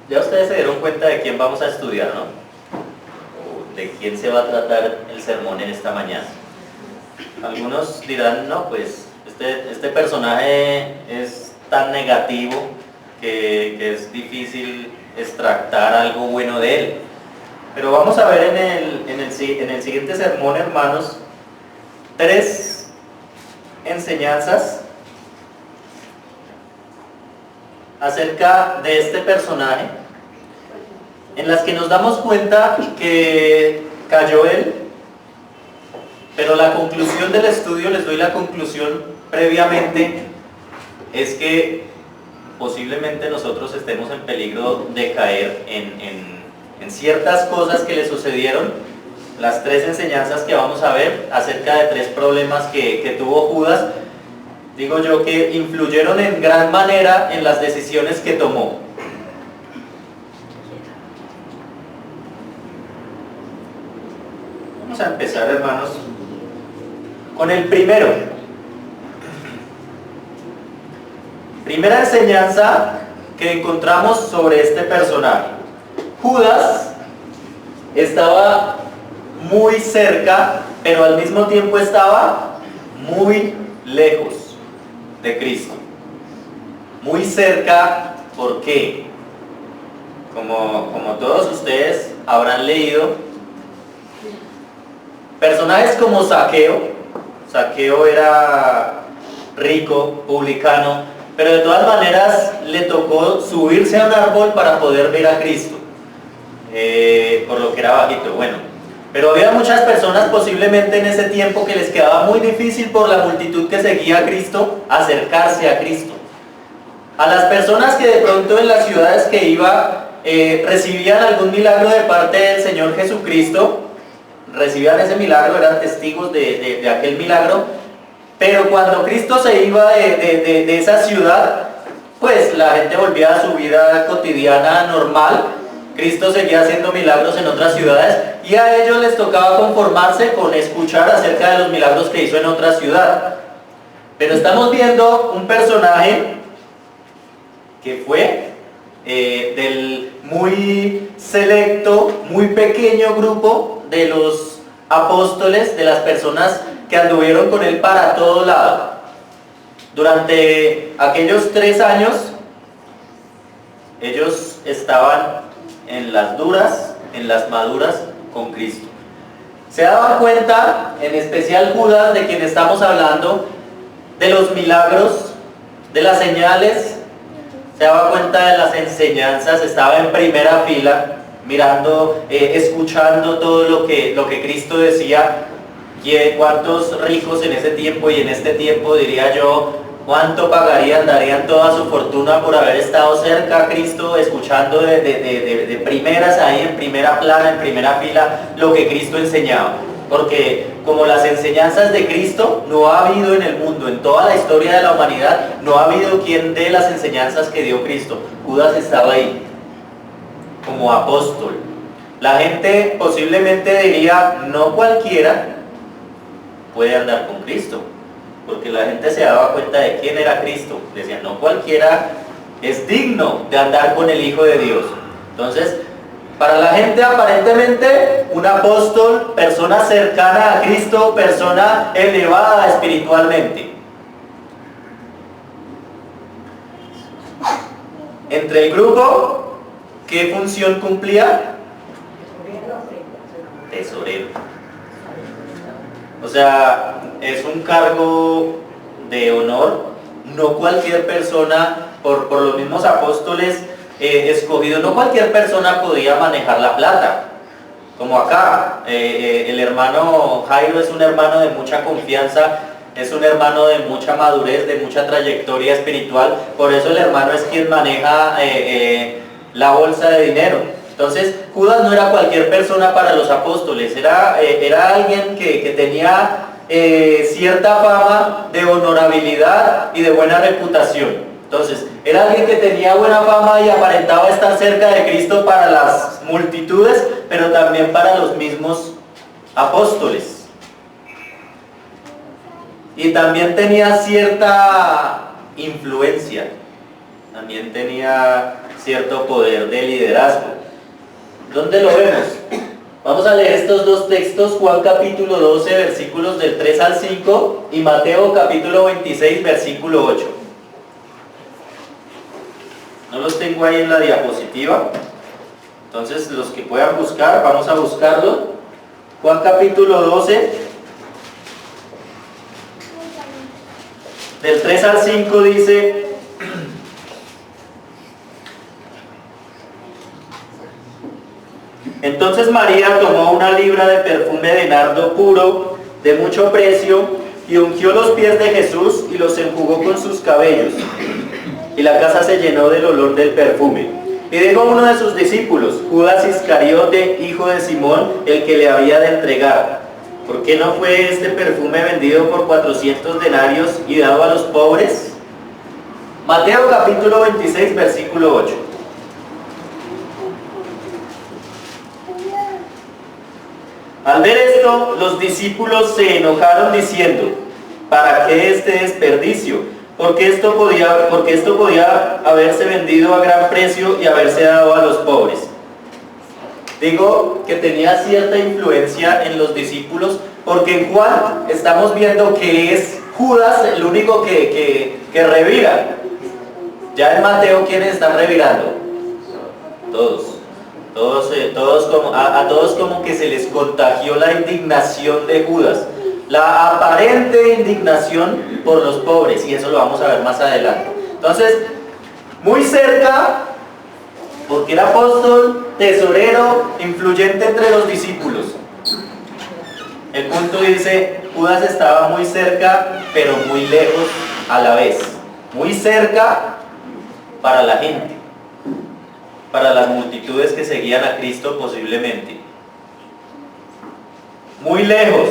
Ya ustedes se dieron cuenta de quién vamos a estudiar, ¿no? O de quién se va a tratar el sermón en esta mañana. Algunos dirán, no, pues este personaje es tan negativo que es difícil extractar algo bueno de él. Pero vamos a ver en el siguiente sermón, hermanos, 3 enseñanzas acerca de este personaje, en las que nos damos cuenta que cayó él, pero la conclusión del estudio, les doy la conclusión previamente, es que posiblemente nosotros estemos en peligro de caer en ciertas cosas que le sucedieron. Las 3 enseñanzas que vamos a ver acerca de 3 problemas que tuvo Judas, digo yo que influyeron en gran manera en las decisiones que tomó. Vamos a empezar, hermanos, con el primero. Primera enseñanza que encontramos sobre este personaje. Judas estaba muy cerca, pero al mismo tiempo estaba muy lejos de Cristo. Muy cerca, ¿por qué? Como todos ustedes habrán leído, personajes como Zaqueo. Zaqueo era rico, publicano, pero de todas maneras le tocó subirse a un árbol para poder ver a Cristo, por lo que era bajito. Bueno, pero había muchas personas posiblemente en ese tiempo que les quedaba muy difícil por la multitud que seguía a Cristo acercarse a Cristo. A las personas que de pronto en las ciudades que iba recibían algún milagro de parte del Señor Jesucristo, recibían ese milagro, eran testigos de aquel milagro, pero cuando Cristo se iba de esa ciudad, pues la gente volvía a su vida cotidiana normal. Cristo seguía haciendo milagros en otras ciudades y a ellos les tocaba conformarse con escuchar acerca de los milagros que hizo en otra ciudad. Pero estamos viendo un personaje que fue del muy selecto, muy pequeño grupo de los apóstoles, de las personas que anduvieron con él para todo lado. Durante aquellos 3 años, ellos estaban en las duras, en las maduras con Cristo. Se daban cuenta, en especial Judas, de quien estamos hablando, de los milagros, de las señales, se daba cuenta de las enseñanzas, estaba en primera fila, mirando, escuchando todo lo que Cristo decía. ¿Cuántos ricos en ese tiempo y en este tiempo, diría yo, cuánto pagarían, darían toda su fortuna por haber estado cerca a Cristo, escuchando de primeras ahí, en primera plana, en primera fila, lo que Cristo enseñaba? Porque como las enseñanzas de Cristo, no ha habido en el mundo, en toda la historia de la humanidad, no ha habido quien dé las enseñanzas que dio Cristo. Judas estaba ahí, como apóstol. La gente posiblemente diría, no cualquiera puede andar con Cristo, porque la gente se daba cuenta de quién era Cristo. Decían, no cualquiera es digno de andar con el Hijo de Dios. Entonces, para la gente aparentemente un apóstol, persona cercana a Cristo, persona elevada espiritualmente. Entre el grupo, ¿qué función cumplía? Tesorero. O sea, es un cargo de honor. No cualquier persona, por los mismos apóstoles escogidos, no cualquier persona podía manejar la plata. Como acá, el hermano Jairo es un hermano de mucha confianza, es un hermano de mucha madurez, de mucha trayectoria espiritual. Por eso el hermano es quien maneja la bolsa de dinero. Entonces, Judas no era cualquier persona para los apóstoles, era alguien que tenía cierta fama de honorabilidad y de buena reputación. Entonces, era alguien que tenía buena fama y aparentaba estar cerca de Cristo para las multitudes, pero también para los mismos apóstoles. Y también tenía cierta influencia, también tenía cierto poder de liderazgo. ¿Dónde lo vemos? Vamos a leer estos dos textos, Juan capítulo 12, versículos del 3 al 5 y Mateo capítulo 26, versículo 8. No los tengo ahí en la diapositiva, entonces los que puedan buscar, vamos a buscarlo. Juan capítulo 12, del 3 al 5 dice: Entonces María tomó una libra de perfume de nardo puro, de mucho precio, y ungió los pies de Jesús y los enjugó con sus cabellos. Y la casa se llenó del olor del perfume. Y dijo uno de sus discípulos, Judas Iscariote, hijo de Simón, el que le había de entregar: ¿Por qué no fue este perfume vendido por 400 denarios y dado a los pobres? Mateo capítulo 26, versículo 8. Al ver esto, los discípulos se enojaron diciendo: ¿Para qué este desperdicio? Porque esto podía haberse vendido a gran precio y haberse dado a los pobres. Digo que tenía cierta influencia en los discípulos, porque en Juan estamos viendo que es Judas el único que revira. Ya en Mateo, ¿quiénes están revirando? A todos como que se les contagió la indignación de Judas, la aparente indignación por los pobres, y eso lo vamos a ver más adelante. Entonces, muy cerca, porque era apóstol, tesorero, influyente entre los discípulos. El punto dice, Judas estaba muy cerca, pero muy lejos a la vez. Muy cerca para la gente, para las multitudes que seguían a Cristo posiblemente. Muy lejos.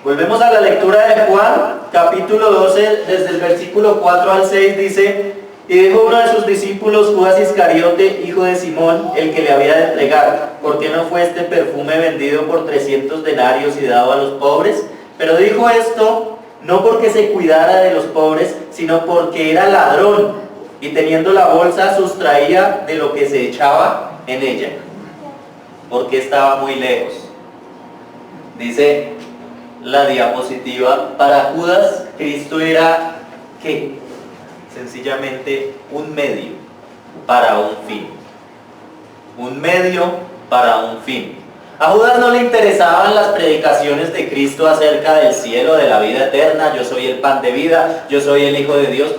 Volvemos a la lectura de Juan, capítulo 12, desde el versículo 4 al 6, dice: Y dijo uno de sus discípulos, Judas Iscariote, hijo de Simón, el que le había de entregar: ¿Por qué no fue este perfume vendido por 300 denarios y dado a los pobres? Pero dijo esto no porque se cuidara de los pobres, sino porque era ladrón, y teniendo la bolsa sustraía de lo que se echaba en ella. Porque estaba muy lejos. Dice la diapositiva, para Judas, Cristo era, ¿qué? Sencillamente un medio para un fin. Un medio para un fin. A Judas no le interesaban las predicaciones de Cristo acerca del cielo, de la vida eterna: yo soy el pan de vida, yo soy el Hijo de Dios.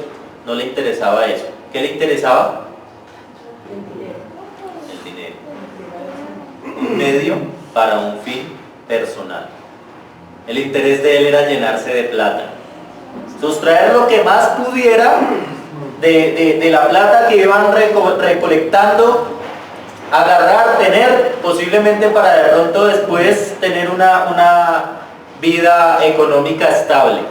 No le interesaba eso. ¿Qué le interesaba? El dinero. Un medio para un fin personal. El interés de él era llenarse de plata, sustraer lo que más pudiera de la plata que iban recolectando, agarrar, tener, posiblemente para de pronto después tener una vida económica estable.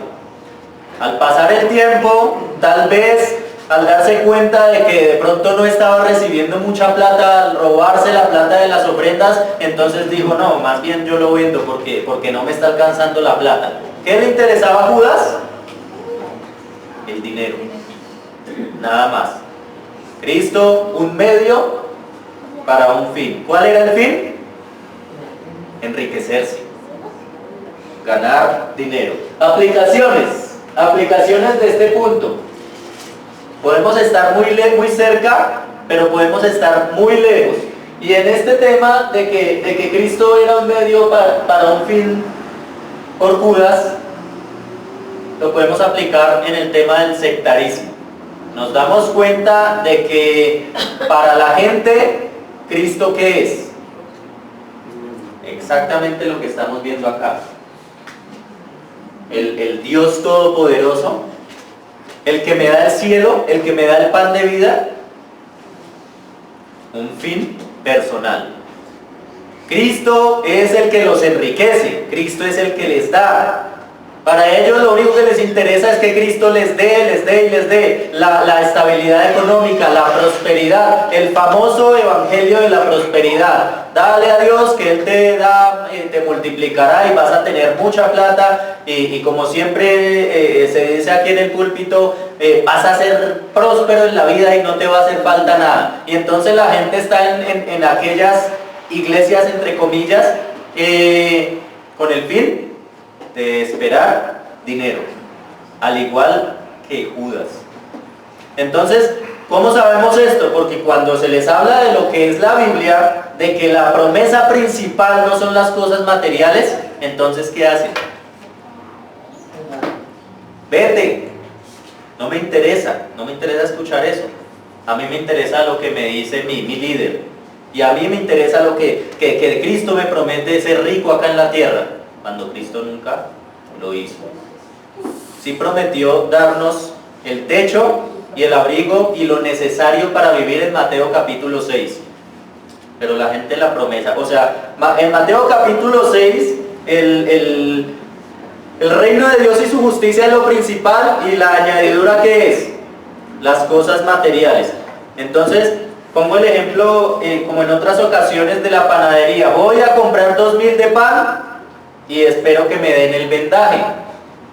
Al pasar el tiempo, tal vez al darse cuenta de que de pronto no estaba recibiendo mucha plata, al robarse la plata de las ofrendas, entonces dijo: no, más bien yo lo vendo porque no me está alcanzando la plata. ¿Qué le interesaba a Judas? El dinero, nada más. Cristo, un medio para un fin. ¿Cuál era el fin? Enriquecerse, ganar dinero. Aplicaciones de este punto. Podemos estar muy cerca, pero podemos estar muy lejos. Y en este tema de que Cristo era un medio para un fin por Judas, lo podemos aplicar en el tema del sectarismo. Nos damos cuenta de que para la gente, ¿Cristo qué es? Exactamente lo que estamos viendo acá. El Dios Todopoderoso, el que me da el cielo, el que me da el pan de vida. Un fin personal. Cristo es el que los enriquece, Cristo es el que les da. Para ellos lo único que les interesa es que Cristo les dé la estabilidad económica, la prosperidad, el famoso evangelio de la prosperidad. Dale a Dios que Él te da, te multiplicará y vas a tener mucha plata y como siempre se dice aquí en el púlpito, vas a ser próspero en la vida y no te va a hacer falta nada. Y entonces la gente está en aquellas iglesias, entre comillas, con el fin de esperar dinero, al igual que Judas. Entonces, ¿cómo sabemos esto? Porque cuando se les habla de lo que es la Biblia, de que la promesa principal no son las cosas materiales, entonces ¿qué hacen? Vete, no me interesa escuchar eso. A mí me interesa lo que me dice mi líder, y a mí me interesa lo que Cristo me promete ser rico acá en la tierra, cuando Cristo nunca lo hizo. Sí prometió darnos el techo y el abrigo y lo necesario para vivir en Mateo capítulo 6. Pero la gente la promesa, o sea, en Mateo capítulo 6, el reino de Dios y su justicia es lo principal y la añadidura ¿qué es? Las cosas materiales. Entonces, pongo el ejemplo, como en otras ocasiones, de la panadería. Voy a comprar 2000 de pan y espero que me den el vendaje.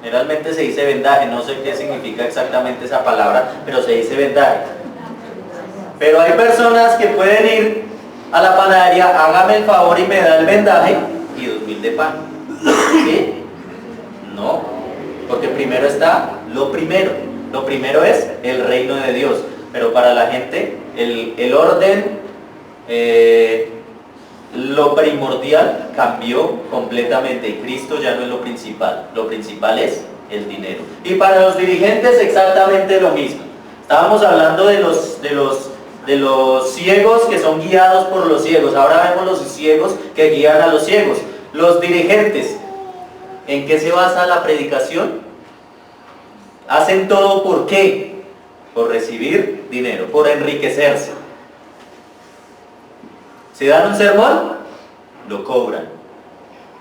Generalmente se dice vendaje, no sé qué significa exactamente esa palabra, pero se dice vendaje. Pero hay personas que pueden ir a la panadería, hágame el favor y me da el vendaje y 2000 de pan. ¿Sí? No, porque primero está lo primero. Lo primero es el reino de Dios. Pero para la gente, el orden, lo primordial cambió completamente y Cristo ya no es lo principal es el dinero. Y para los dirigentes exactamente lo mismo. Estábamos hablando de los ciegos que son guiados por los ciegos, ahora vemos los ciegos que guían a los ciegos. Los dirigentes, ¿en qué se basa la predicación? Hacen todo ¿por qué? Por recibir dinero, por enriquecerse. Si dan un sermón, lo cobran.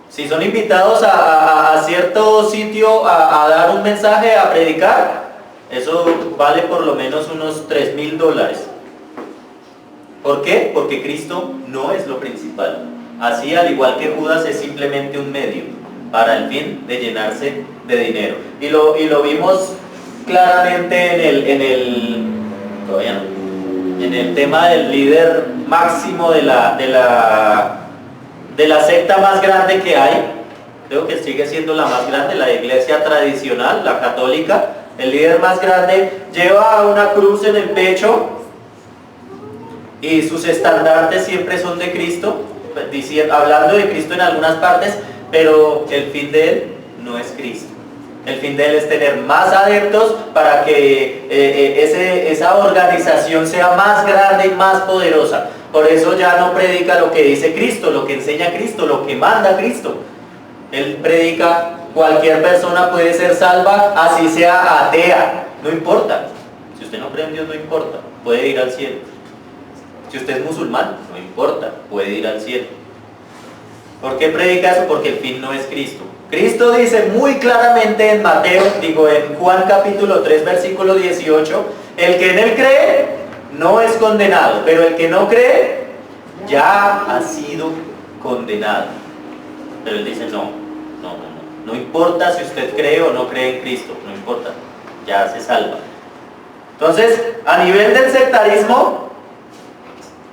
Si son invitados a cierto sitio a dar un mensaje, a predicar, eso vale por lo menos unos $3000. ¿Por qué? Porque Cristo no es lo principal. Así, al igual que Judas, es simplemente un medio para el fin de llenarse de dinero. Y lo vimos claramente en el tema del líder máximo de la secta más grande que hay. Creo que sigue siendo la más grande, la iglesia tradicional, la católica. El líder más grande lleva una cruz en el pecho y sus estandartes siempre son de Cristo, hablando de Cristo en algunas partes, pero el fin de él no es Cristo. El fin de él es tener más adeptos para que esa organización sea más grande y más poderosa. Por eso ya no predica lo que dice Cristo, lo que enseña Cristo, lo que manda Cristo. Él predica, cualquier persona puede ser salva, así sea atea, no importa. Si usted no cree en Dios, no importa, puede ir al cielo. Si usted es musulmán, no importa, puede ir al cielo. ¿Por qué predica eso? Porque el fin no es Cristo. Cristo dice muy claramente en en Juan capítulo 3, versículo 18, el que en él cree no es condenado, pero el que no cree ya ha sido condenado. Pero él dice no importa si usted cree o no cree en Cristo, no importa, ya se salva. Entonces, a nivel del sectarismo,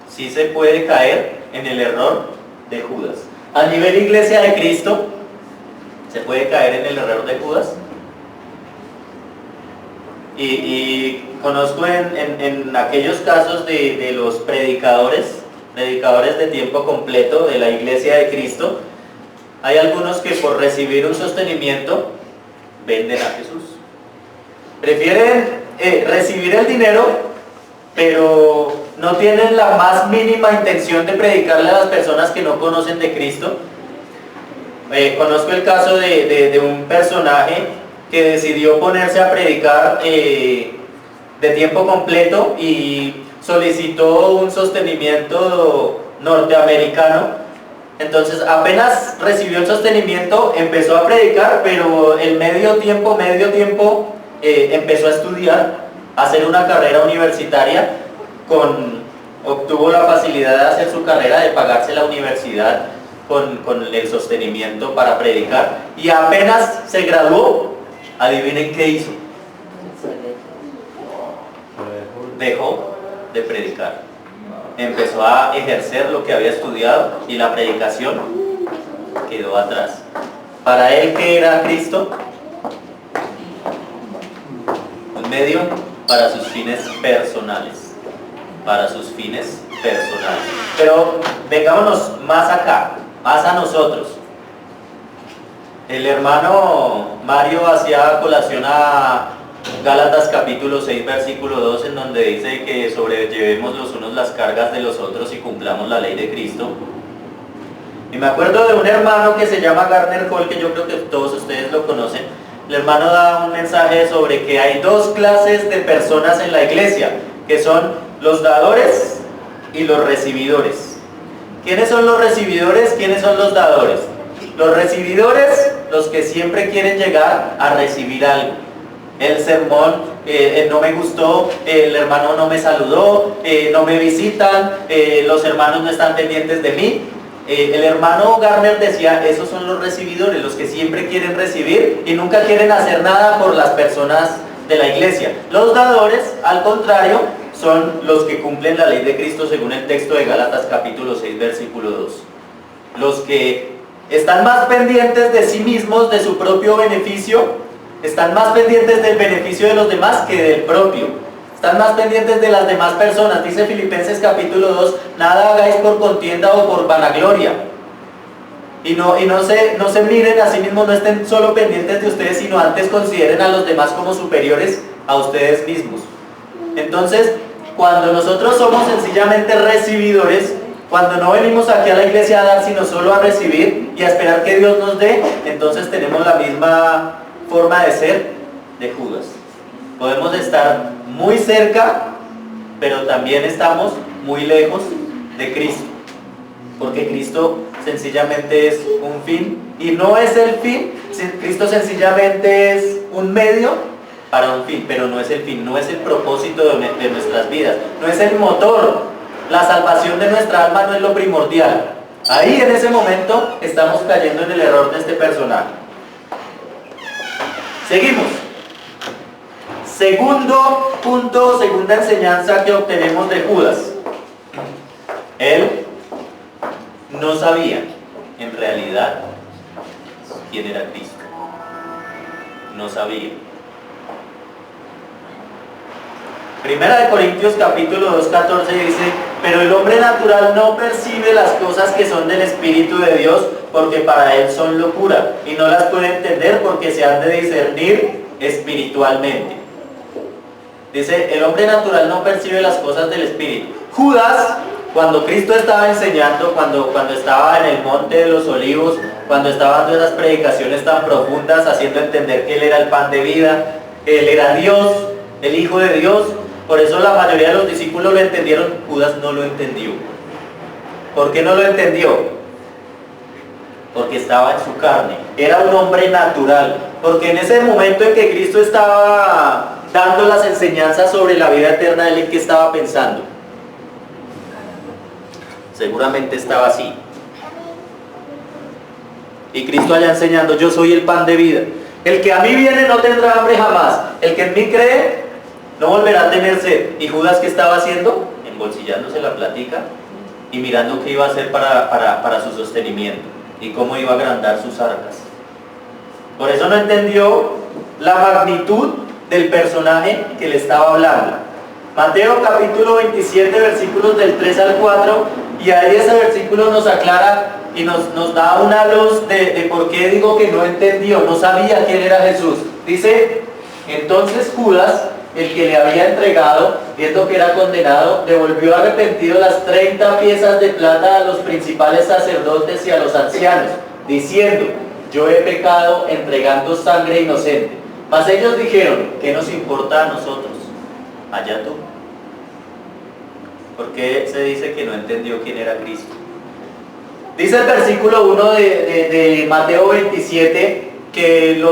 sí se puede caer en el error de Judas. A nivel Iglesia de Cristo, ¿se puede caer en el error de Judas? Y conozco en aquellos casos de los predicadores de tiempo completo de la Iglesia de Cristo, hay algunos que por recibir un sostenimiento venden a Jesús. Prefieren recibir el dinero, pero no tienen la más mínima intención de predicarle a las personas que no conocen de Cristo. Conozco el caso de un personaje que decidió ponerse a predicar de tiempo completo y solicitó un sostenimiento norteamericano Entonces apenas recibió el sostenimiento, empezó a predicar, pero el medio tiempo, empezó a estudiar, a hacer una carrera universitaria, obtuvo la facilidad de hacer su carrera, de pagarse la universidad con el sostenimiento para predicar, y apenas se graduó, adivinen qué hizo. Dejó de predicar. Empezó a ejercer lo que había estudiado y la predicación quedó atrás. Para él, ¿qué era Cristo? Un medio para sus fines personales. Para sus fines personales. Pero vengámonos más acá, más a nosotros. El hermano Mario hacía colación a Gálatas capítulo 6 versículo 2, en donde dice que sobrellevemos los unos las cargas de los otros y cumplamos la ley de Cristo. Y me acuerdo de un hermano que se llama Gardner Hall, que yo creo que todos ustedes lo conocen. El hermano da un mensaje sobre que hay dos clases de personas en la iglesia, que son los dadores y los recibidores. ¿Quiénes son los recibidores? ¿Quiénes son los dadores? Los recibidores, los que siempre quieren llegar a recibir algo. El sermón no me gustó, el hermano no me saludó, no me visitan, los hermanos no están pendientes de mí. El hermano Garner decía, esos son los recibidores, los que siempre quieren recibir y nunca quieren hacer nada por las personas de la iglesia. Los dadores, al contrario, son los que cumplen la ley de Cristo según el texto de Gálatas capítulo 6 versículo 2. Los que están más pendientes de sí mismos, de su propio beneficio, están más pendientes del beneficio de los demás que del propio. Están más pendientes de las demás personas. Dice Filipenses capítulo 2, nada hagáis por contienda o por vanagloria. Y no se miren a sí mismos, no estén solo pendientes de ustedes, sino antes consideren a los demás como superiores a ustedes mismos. Entonces, cuando nosotros somos sencillamente recibidores, cuando no venimos aquí a la iglesia a dar, sino solo a recibir y a esperar que Dios nos dé, entonces tenemos la misma forma de ser de Judas. Podemos estar muy cerca, pero también estamos muy lejos de Cristo, porque Cristo sencillamente es un fin y no es el fin. Cristo sencillamente es un medio para un fin, pero no es el fin, no es el propósito de nuestras vidas, no es el motor. La salvación de nuestra alma no es lo primordial. Ahí en ese momento estamos cayendo en el error de este personaje. Seguimos. Segundo punto, segunda enseñanza que obtenemos de Judas. Él no sabía en realidad quién era Cristo. No sabía. Primera de Corintios capítulo 2, 14 dice, pero el hombre natural no percibe las cosas que son del Espíritu de Dios, porque para él son locura, y no las puede entender porque se han de discernir espiritualmente. Dice, el hombre natural no percibe las cosas del Espíritu. Judas, cuando Cristo estaba enseñando, cuando estaba en el monte de los olivos, cuando estaba dando esas predicaciones tan profundas, haciendo entender que Él era el pan de vida, que Él era Dios, el Hijo de Dios, por eso la mayoría de los discípulos lo entendieron. Judas no lo entendió. ¿Por qué no lo entendió? Porque estaba en su carne, era un hombre natural, porque en ese momento en que Cristo estaba dando las enseñanzas sobre la vida eterna, ¿él en qué estaba pensando? Seguramente estaba así. Y Cristo allá enseñando, yo soy el pan de vida. El que a mí viene no tendrá hambre jamás. El que en mí cree no volverá a tener sed. ¿Y Judas qué estaba haciendo? Embolsillándose la platica y mirando qué iba a hacer para su sostenimiento y cómo iba a agrandar sus arcas. Por eso no entendió la magnitud del personaje que le estaba hablando. Mateo capítulo 27 versículos del 3 al 4, y ahí ese versículo nos aclara y nos da una luz de por qué digo que no entendió, no sabía quién era Jesús. Dice, entonces Judas, el que le había entregado, viendo que era condenado, devolvió arrepentido las 30 piezas de plata a los principales sacerdotes y a los ancianos, diciendo, yo he pecado entregando sangre inocente. Mas ellos dijeron, ¿qué nos importa a nosotros? Allá tú. ¿Por qué se dice que no entendió quién era Cristo? Dice el versículo 1 de Mateo 27 que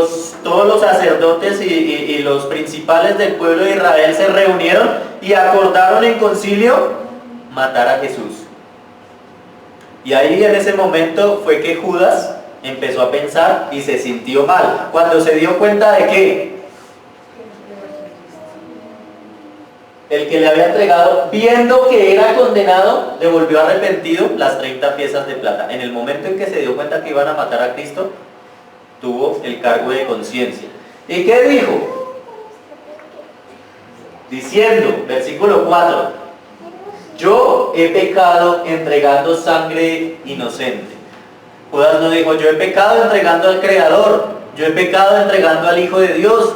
todos los sacerdotes y los principales del pueblo de Israel se reunieron y acordaron en concilio matar a Jesús. Y ahí en ese momento fue que Judas empezó a pensar y se sintió mal. Cuando se dio cuenta de que el que le había entregado, viendo que era condenado, le volvió arrepentido las 30 piezas de plata. En el momento en que se dio cuenta que iban a matar a Cristo, tuvo el cargo de conciencia. ¿Y qué dijo? Diciendo, versículo 4, yo he pecado entregando sangre inocente. Judas no dijo, yo he pecado entregando al Creador, yo he pecado entregando al Hijo de Dios,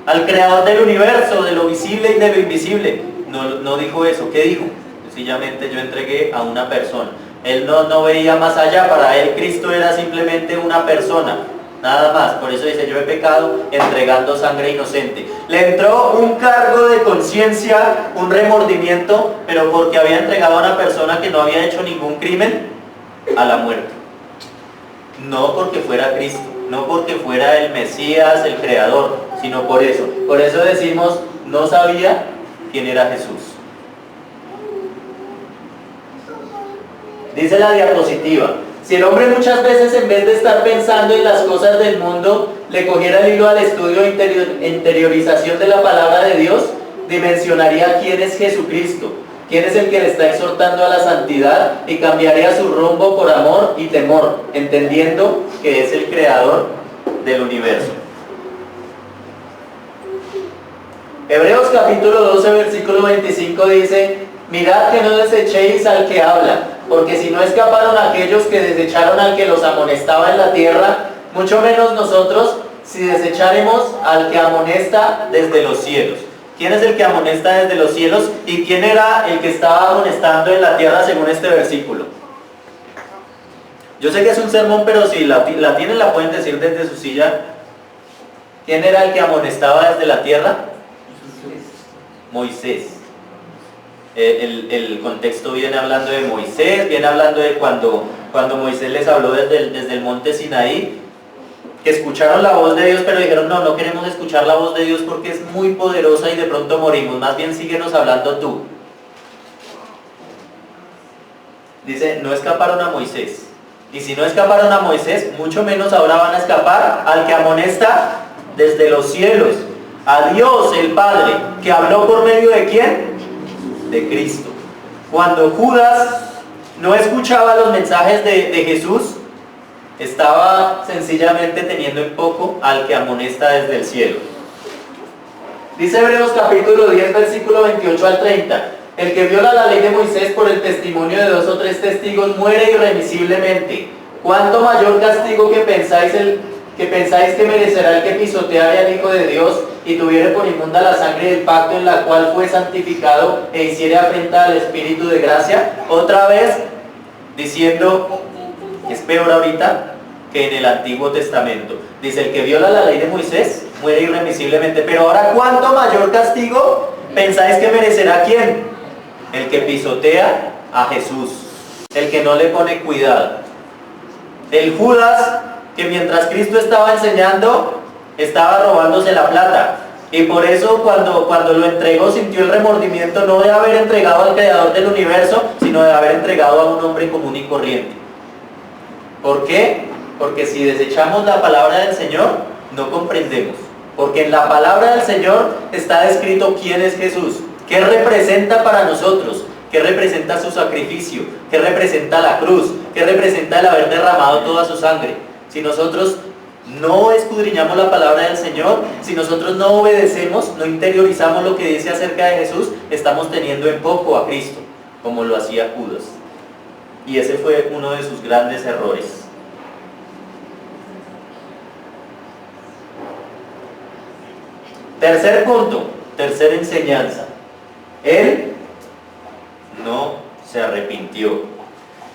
al Creador del universo, de lo visible y de lo invisible. No dijo eso. ¿Qué dijo? Sencillamente yo entregué a una persona. Él no veía más allá. Para él Cristo era simplemente una persona, nada más. Por eso dice, yo he pecado entregando sangre inocente. Le entró un cargo de conciencia, un remordimiento, pero porque había entregado a una persona que no había hecho ningún crimen, a la muerte. No porque fuera Cristo, no porque fuera el Mesías, el Creador, sino por eso. Por eso decimos, no sabía quién era Jesús. Dice la diapositiva, si el hombre muchas veces en vez de estar pensando en las cosas del mundo, le cogiera el hilo al estudio e interiorización de la palabra de Dios, dimensionaría quién es Jesucristo, quién es el que le está exhortando a la santidad y cambiaría su rumbo por amor y temor, entendiendo que es el Creador del universo. Hebreos capítulo 12, versículo 25 dice, mirad que no desechéis al que habla, porque si no escaparon aquellos que desecharon al que los amonestaba en la tierra, mucho menos nosotros si desecharemos al que amonesta desde los cielos. ¿Quién es el que amonesta desde los cielos? ¿Y quién era el que estaba amonestando en la tierra según este versículo? Yo sé que es un sermón, pero si la tienen la pueden decir desde su silla. ¿Quién era el que amonestaba desde la tierra? Moisés. El contexto viene hablando de Moisés, viene hablando de cuando Moisés les habló desde el monte Sinaí, que escucharon la voz de Dios, pero dijeron, no queremos escuchar la voz de Dios porque es muy poderosa y de pronto morimos, más bien síguenos hablando tú. Dice, no escaparon a Moisés. Y si no escaparon a Moisés, mucho menos ahora van a escapar al que amonesta desde los cielos, a Dios el Padre, que habló por medio de ¿quién? De Cristo. Cuando Judas no escuchaba los mensajes de Jesús, estaba sencillamente teniendo en poco al que amonesta desde el cielo. Dice Hebreos capítulo 10, versículo 28 al 30. El que viola la ley de Moisés por el testimonio de 2 o 3 testigos muere irremisiblemente. ¿Cuánto mayor castigo que pensáis que merecerá el que pisoteare al Hijo de Dios y tuviere por inmunda la sangre del pacto en la cual fue santificado e hiciere afrenta al Espíritu de gracia? Otra vez diciendo, es peor ahorita que en el Antiguo Testamento. Dice, el que viola la ley de Moisés muere irremisiblemente. Pero ahora, ¿cuánto mayor castigo pensáis que merecerá quién? El que pisotea a Jesús, el que no le pone cuidado. El Judas, que mientras Cristo estaba enseñando, estaba robándose la plata. Y por eso cuando lo entregó sintió el remordimiento no de haber entregado al Creador del universo, sino de haber entregado a un hombre común y corriente. ¿Por qué? Porque si desechamos la palabra del Señor, no comprendemos. Porque en la palabra del Señor está descrito quién es Jesús, qué representa para nosotros, qué representa su sacrificio, qué representa la cruz, qué representa el haber derramado toda su sangre. Si nosotros no escudriñamos la palabra del Señor, si nosotros no obedecemos, no interiorizamos lo que dice acerca de Jesús, estamos teniendo en poco a Cristo, como lo hacía Judas. Y ese fue uno de sus grandes errores. Tercer punto, tercera enseñanza. Él no se arrepintió.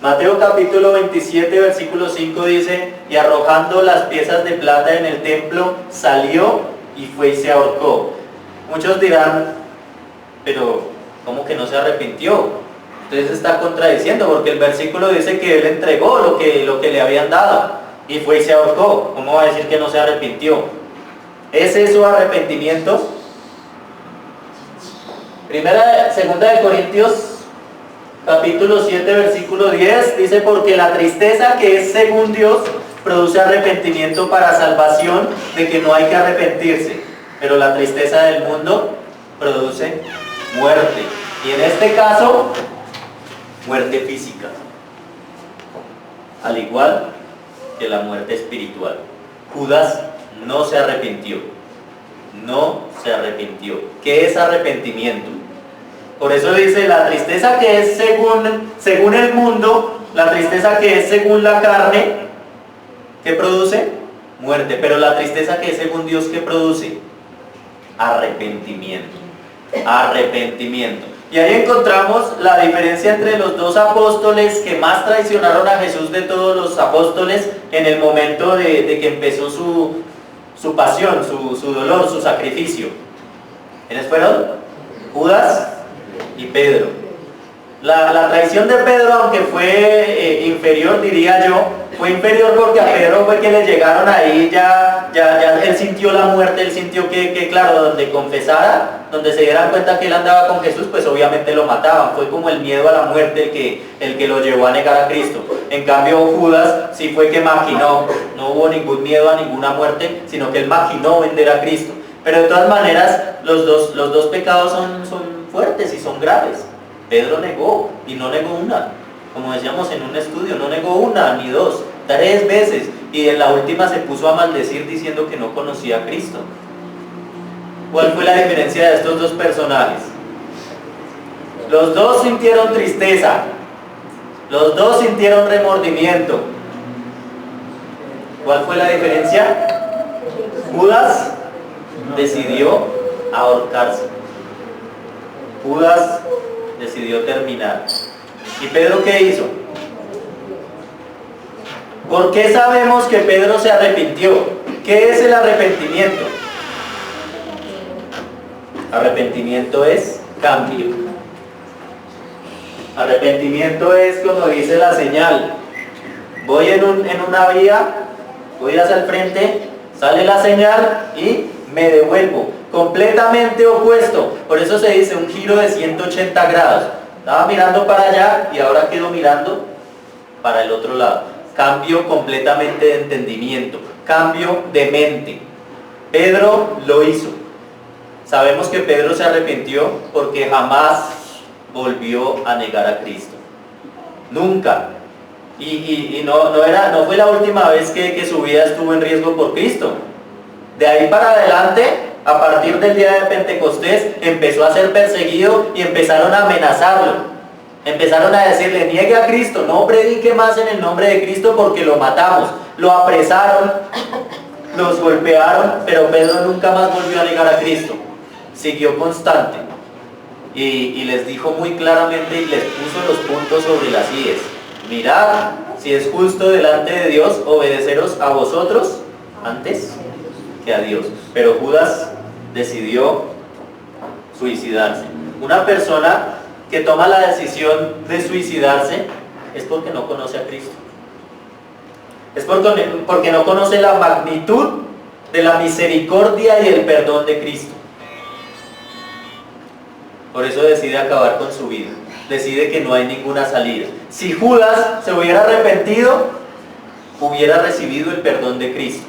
Mateo capítulo 27, versículo 5 dice, y arrojando las piezas de plata en el templo, salió y fue y se ahorcó. Muchos dirán, pero ¿cómo que no se arrepintió? Entonces está contradiciendo, porque el versículo dice que él entregó lo que le habían dado y fue y se ahorcó. ¿Cómo va a decir que no se arrepintió? ¿Es eso arrepentimiento? Segunda de Corintios capítulo 7 versículo 10 dice: porque la tristeza que es según Dios produce arrepentimiento para salvación, de que no hay que arrepentirse, pero la tristeza del mundo produce muerte, y en este caso muerte física, al igual que la muerte espiritual. Judas no se arrepintió. ¿Qué es arrepentimiento? Por eso dice: la tristeza que es según el mundo, la tristeza que es según la carne, ¿qué produce? Muerte. Pero la tristeza que es según Dios, ¿qué produce? Arrepentimiento. Y ahí encontramos la diferencia entre los dos apóstoles que más traicionaron a Jesús de todos los apóstoles en el momento de que empezó su pasión, su dolor, su sacrificio. ¿Quiénes fueron? Judas y Pedro. La traición de Pedro, aunque fue inferior, diría yo, fue inferior porque a Pedro fue que le llegaron ahí, ya él sintió la muerte, él sintió que claro, donde confesara, donde se dieran cuenta que él andaba con Jesús, pues obviamente lo mataban. Fue como el miedo a la muerte el que lo llevó a negar a Cristo. En cambio Judas sí fue que maquinó, no hubo ningún miedo a ninguna muerte, sino que él maquinó vender a Cristo. Pero de todas maneras, los dos pecados son fuertes y son graves. Pedro negó, y no negó una, como decíamos en un estudio, no negó una ni dos, 3 veces, y en la última se puso a maldecir diciendo que no conocía a Cristo. ¿Cuál fue la diferencia de estos dos personajes? Los dos sintieron tristeza, los dos sintieron remordimiento. ¿Cuál fue la diferencia? Judas decidió ahorcarse. Judas decidió terminar. ¿Y Pedro qué hizo? ¿Por qué sabemos que Pedro se arrepintió? ¿Qué es el arrepentimiento? Arrepentimiento es cambio. Arrepentimiento es, como dice la señal, voy en una vía, voy hacia el frente, sale la señal y me devuelvo, completamente opuesto. Por eso se dice un giro de 180 grados. Estaba mirando para allá y ahora quedo mirando para el otro lado. Cambio completamente de entendimiento, cambio de mente. Pedro lo hizo. Sabemos que Pedro se arrepintió porque jamás volvió a negar a Cristo. Nunca. Y no fue la última vez que su vida estuvo en riesgo por Cristo. De ahí para adelante, a partir del día de Pentecostés, empezó a ser perseguido y empezaron a amenazarlo. Empezaron a decirle: niegue a Cristo, no predique más en el nombre de Cristo porque lo matamos. Lo apresaron, los golpearon, pero Pedro nunca más volvió a negar a Cristo. Siguió constante y les dijo muy claramente y les puso los puntos sobre las íes: mirad si es justo delante de Dios obedeceros a vosotros antes que a Dios. Pero Judas decidió suicidarse. Una persona que toma la decisión de suicidarse es porque no conoce a Cristo. Es porque no conoce la magnitud de la misericordia y el perdón de Cristo. Por eso decide acabar con su vida. Decide que no hay ninguna salida. Si Judas se hubiera arrepentido, hubiera recibido el perdón de Cristo.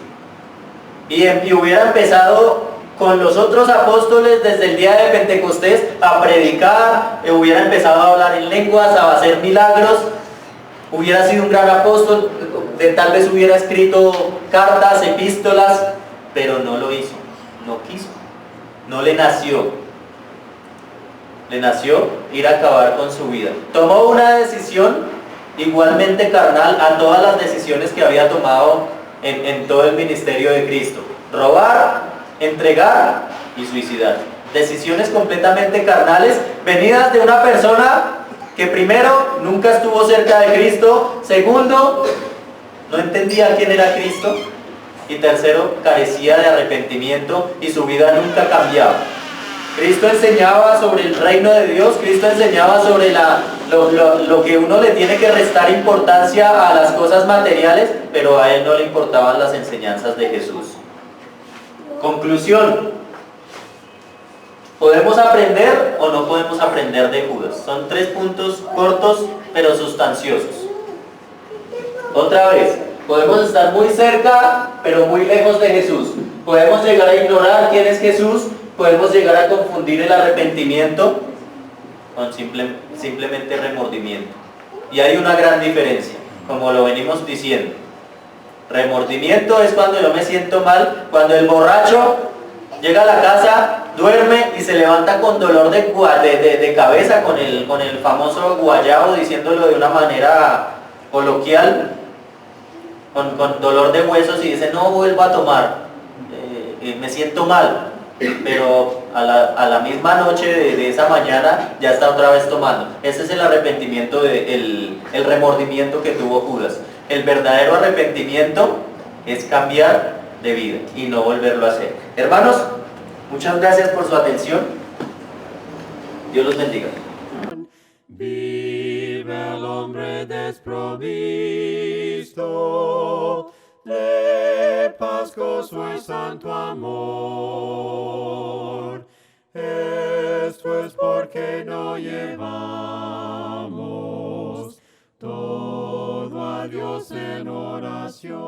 Y hubiera empezado con los otros apóstoles desde el día de Pentecostés a predicar, hubiera empezado a hablar en lenguas, a hacer milagros, hubiera sido un gran apóstol, tal vez hubiera escrito cartas, epístolas, pero no lo hizo, no quiso, no le nació. Le nació ir a acabar con su vida. Tomó una decisión igualmente carnal a todas las decisiones que había tomado en todo el ministerio de Cristo: robar, entregar y suicidar. Decisiones completamente carnales, venidas de una persona que primero nunca estuvo cerca de Cristo, segundo no entendía quién era Cristo, y tercero carecía de arrepentimiento y su vida nunca cambiaba. Cristo enseñaba sobre el reino de Dios, Cristo enseñaba sobre lo que uno le tiene que restar importancia a las cosas materiales, pero a él no le importaban las enseñanzas de Jesús. Conclusión: ¿podemos aprender o no podemos aprender de Judas? Son 3 puntos cortos pero sustanciosos. Otra vez, podemos estar muy cerca pero muy lejos de Jesús. Podemos llegar a ignorar quién es Jesús. Podemos llegar a confundir el arrepentimiento con simplemente remordimiento. Y hay una gran diferencia, como lo venimos diciendo. Remordimiento es cuando yo me siento mal, cuando el borracho llega a la casa, duerme y se levanta con dolor de cabeza, con el famoso guayabo, diciéndolo de una manera coloquial, con dolor de huesos, y dice: no vuelvo a tomar, me siento mal. Pero a la misma noche de esa mañana ya está otra vez tomando. Ese es el arrepentimiento, el remordimiento que tuvo Judas. El verdadero arrepentimiento es cambiar de vida y no volverlo a hacer. Hermanos, muchas gracias por su atención. Dios los bendiga. Vive el hombre desprovisto de paz, gozo y santo amor. Esto es porque no llevamos todo a Dios en oración.